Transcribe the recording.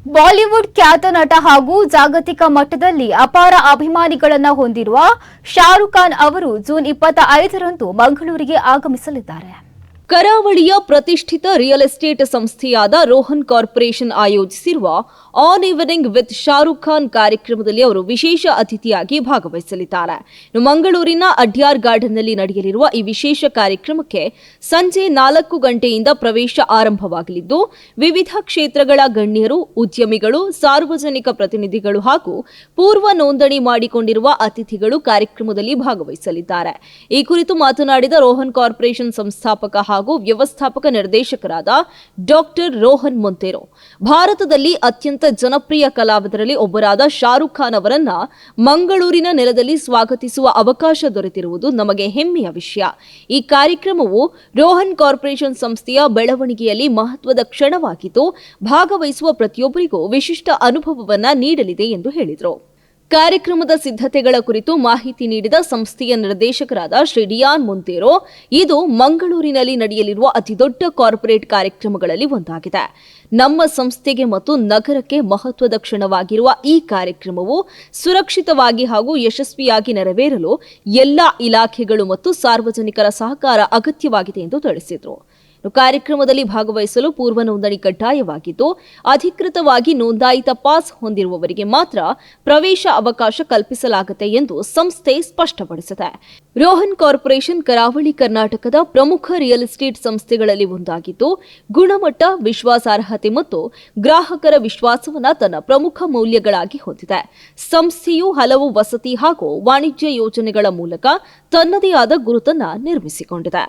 Bollywood ಖ್ಯಾತ ನಟ ಹಾಗೂ ಜಾಗತಿಕ ಮಟ್ಟದಲ್ಲಿ ಅಪಾರ ಅಭಿಮಾನಿಗಳನ್ನು ಹೊಂದಿರುವ ಶಾರುಖ್ ಖಾನ್ ಅವರು ಜೂನ್ 25ರಂದು ಮಂಗಳೂರಿಗೆ ಆಗಮಿಸಲಿದ್ದಾರೆ. ಕರಾವಳಿಯ ಪ್ರತಿಷ್ಠಿತ ರಿಯಲ್ ಎಸ್ಟೇಟ್ ಸಂಸ್ಥೆಯಾದ ರೋಹನ್ ಕಾರ್ಪೊರೇಷನ್ ಆಯೋಜಿಸಿರುವ on evening with Shahrukh Khan ಕಾರ್ಯಕ್ರಮದಲ್ಲಿ ಅವರು ವಿಶೇಷ ಅತಿಥಿಯಾಗಿ ಭಾಗವಹಿಸಲಿದ್ದಾರೆ. ಮಂಗಳೂರಿನ ಅಡ್ಯಾರ್ ಗಾರ್ಡನ್ನಲ್ಲಿ ನಡೆಯಲಿರುವ ಈ ವಿಶೇಷ ಕಾರ್ಯಕ್ರಮಕ್ಕೆ ಸಂಜೆ 4 ಗಂಟೆಯಿಂದ ಪ್ರವೇಶ ಆರಂಭವಾಗಲಿದ್ದು, ವಿವಿಧ ಕ್ಷೇತ್ರಗಳ ಗಣ್ಯರು, ಉದ್ಯಮಿಗಳು, ಸಾರ್ವಜನಿಕ ಪ್ರತಿನಿಧಿಗಳು ಹಾಗೂ ಪೂರ್ವ ನೋಂದಣಿ ಮಾಡಿಕೊಂಡಿರುವ ಅತಿಥಿಗಳು ಕಾರ್ಯಕ್ರಮದಲ್ಲಿ ಭಾಗವಹಿಸಲಿದ್ದಾರೆ. ಈ ಕುರಿತು ಮಾತನಾಡಿದ ರೋಹನ್ ಕಾರ್ಪೊರೇಷನ್ ಸಂಸ್ಥಾಪಕ ಹಾಗೂ ವ್ಯವಸ್ಥಾಪಕ ನಿರ್ದೇಶಕರಾದ ಡಾಕ್ಟರ್ ರೋಹನ್ ಮೊಂತೆರೊ, ಭಾರತದಲ್ಲಿ ಅತ್ಯಂತ ಜನಪ್ರಿಯ ಕಲಾವಿದರಲ್ಲಿ ಒಬ್ಬರಾದ ಶಾರುಖ್ ಖಾನ್ ಅವರನ್ನ ಮಂಗಳೂರಿನ ನೆಲದಲ್ಲಿ ಸ್ವಾಗತಿಸುವ ಅವಕಾಶ ದೊರೆತಿರುವುದು ನಮಗೆ ಹೆಮ್ಮೆಯ ವಿಷಯ. ಈ ಕಾರ್ಯಕ್ರಮವು ರೋಹನ್ ಕಾರ್ಪೊರೇಷನ್ ಸಂಸ್ಥೆಯ ಬೆಳವಣಿಗೆಯಲ್ಲಿ ಮಹತ್ವದ ಕ್ಷಣವಾಗಿದ್ದು, ಭಾಗವಹಿಸುವ ಪ್ರತಿಯೊಬ್ಬರಿಗೂ ವಿಶಿಷ್ಟ ಅನುಭವವನ್ನ ನೀಡಲಿದೆ ಎಂದು ಹೇಳಿದರು. ಕಾರ್ಯಕ್ರಮದ ಸಿದ್ಧತೆಗಳ ಕುರಿತು ಮಾಹಿತಿ ನೀಡಿದ ಸಂಸ್ಥೆಯ ನಿರ್ದೇಶಕರಾದ ಶ್ರೀ ಡಿಯಾನ್ ಮೊಂತೆರೊ, ಇದು ಮಂಗಳೂರಿನಲ್ಲಿ ನಡೆಯಲಿರುವ ಅತಿದೊಡ್ಡ ಕಾರ್ಪೊರೇಟ್ ಕಾರ್ಯಕ್ರಮಗಳಲ್ಲಿ ಒಂದಾಗಿದೆ. ನಮ್ಮ ಸಂಸ್ಥೆಗೆ ಮತ್ತು ನಗರಕ್ಕೆ ಮಹತ್ವದ ಕ್ಷಣವಾಗಿರುವ ಈ ಕಾರ್ಯಕ್ರಮವು ಸುರಕ್ಷಿತವಾಗಿ ಹಾಗೂ ಯಶಸ್ವಿಯಾಗಿ ನೆರವೇರಲು ಎಲ್ಲಾ ಇಲಾಖೆಗಳು ಮತ್ತು ಸಾರ್ವಜನಿಕರ ಸಹಕಾರ ಅಗತ್ಯವಾಗಿದೆ ಎಂದು ತಿಳಿಸಿದರು. ಕಾರ್ಯಕ್ರಮದಲ್ಲಿ ಭಾಗವಹಿಸಲು ಪೂರ್ವ ನೋಂದಣಿ ಕಡ್ಡಾಯವಾಗಿದ್ದು, ಅಧಿಕೃತವಾಗಿ ನೋಂದಾಯಿತ ಪಾಸ್ ಹೊಂದಿರುವವರಿಗೆ ಮಾತ್ರ ಪ್ರವೇಶ ಅವಕಾಶ ಕಲ್ಪಿಸಲಾಗುತ್ತೆ ಎಂದು ಸಂಸ್ಥೆ ಸ್ಪಷ್ಟಪಡಿಸಿದೆ. ರೋಹನ್ ಕಾರ್ಪೊರೇಷನ್ ಕರಾವಳಿ ಕರ್ನಾಟಕದ ಪ್ರಮುಖ ರಿಯಲ್ ಎಸ್ಟೇಟ್ ಸಂಸ್ಥೆಗಳಲ್ಲಿ ಒಂದಾಗಿದ್ದು, ಗುಣಮಟ್ಟ, ವಿಶ್ವಾಸಾರ್ಹತೆ ಮತ್ತು ಗ್ರಾಹಕರ ವಿಶ್ವಾಸವನ್ನು ತನ್ನ ಪ್ರಮುಖ ಮೌಲ್ಯಗಳಾಗಿ ಹೊಂದಿದೆ. ಸಂಸ್ಥೆಯು ಹಲವು ವಸತಿ ಹಾಗೂ ವಾಣಿಜ್ಯ ಯೋಜನೆಗಳ ಮೂಲಕ ತನ್ನದೇ ಆದ ಗುರುತನ್ನು ನಿರ್ಮಿಸಿಕೊಂಡಿದೆ.